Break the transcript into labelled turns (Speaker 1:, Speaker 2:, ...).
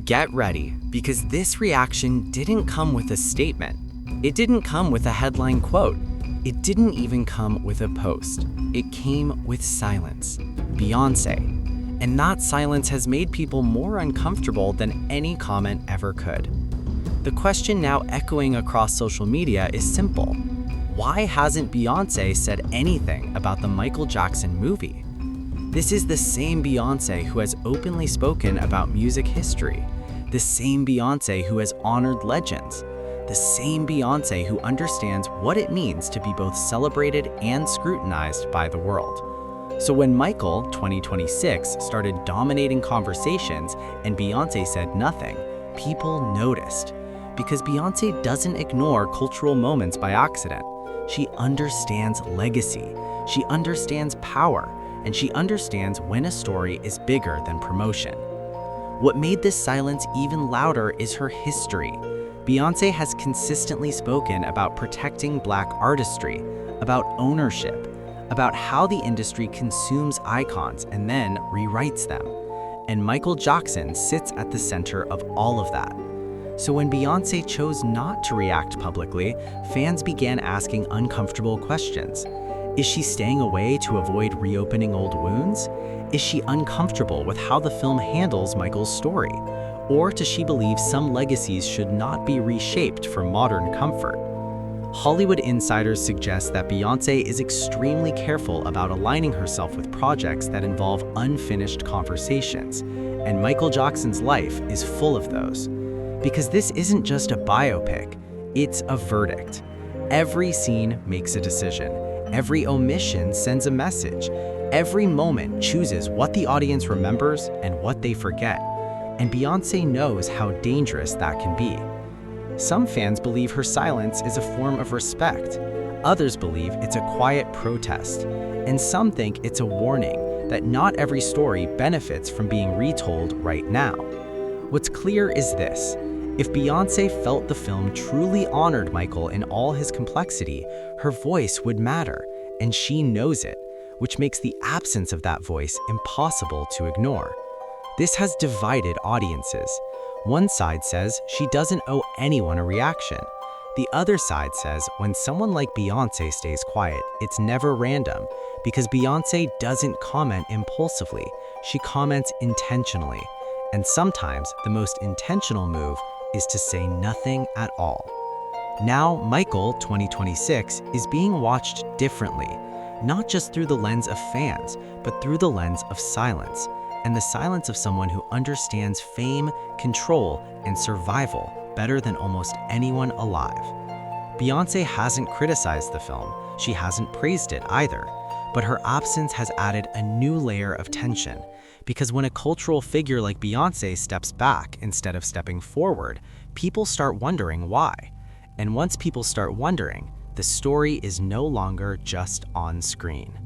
Speaker 1: Get ready, because this reaction didn't come with a statement. It didn't come with a headline quote. It didn't even come with a post. It came with silence. Beyoncé. And that silence has made people more uncomfortable than any comment ever could. The question now echoing across social media is simple. Why hasn't Beyoncé said anything about the Michael Jackson movie? This is the same Beyoncé who has openly spoken about music history, the same Beyoncé who has honored legends, the same Beyoncé who understands what it means to be both celebrated and scrutinized by the world. So when Michael, 2026, started dominating conversations and Beyoncé said nothing, people noticed. Because Beyoncé doesn't ignore cultural moments by accident. She understands legacy, she understands power, and she understands when a story is bigger than promotion. What made this silence even louder is her history. Beyoncé has consistently spoken about protecting Black artistry, about ownership, about how the industry consumes icons and then rewrites them. And Michael Jackson sits at the center of all of that. So when Beyoncé chose not to react publicly, fans began asking uncomfortable questions. Is she staying away to avoid reopening old wounds? Is she uncomfortable with how the film handles Michael's story? Or does she believe some legacies should not be reshaped for modern comfort? Hollywood insiders suggest that Beyoncé is extremely careful about aligning herself with projects that involve unfinished conversations, and Michael Jackson's life is full of those. Because this isn't just a biopic, it's a verdict. Every scene makes a decision. Every omission sends a message. Every moment chooses what the audience remembers and what they forget. And Beyoncé knows how dangerous that can be. Some fans believe her silence is a form of respect. Others believe it's a quiet protest. And some think it's a warning that not every story benefits from being retold right now. What's clear is this. If Beyoncé felt the film truly honored Michael in all his complexity, her voice would matter, and she knows it, which makes the absence of that voice impossible to ignore. This has divided audiences. One side says she doesn't owe anyone a reaction. The other side says when someone like Beyoncé stays quiet, it's never random, because Beyoncé doesn't comment impulsively, she comments intentionally. And sometimes the most intentional move is to say nothing at all. Now, Michael, 2026, is being watched differently, not just through the lens of fans, but through the lens of silence, and the silence of someone who understands fame, control, and survival better than almost anyone alive. Beyoncé hasn't criticized the film, she hasn't praised it either, but her absence has added a new layer of tension. Because when a cultural figure like Beyoncé steps back instead of stepping forward, people start wondering why. And once people start wondering, the story is no longer just on screen.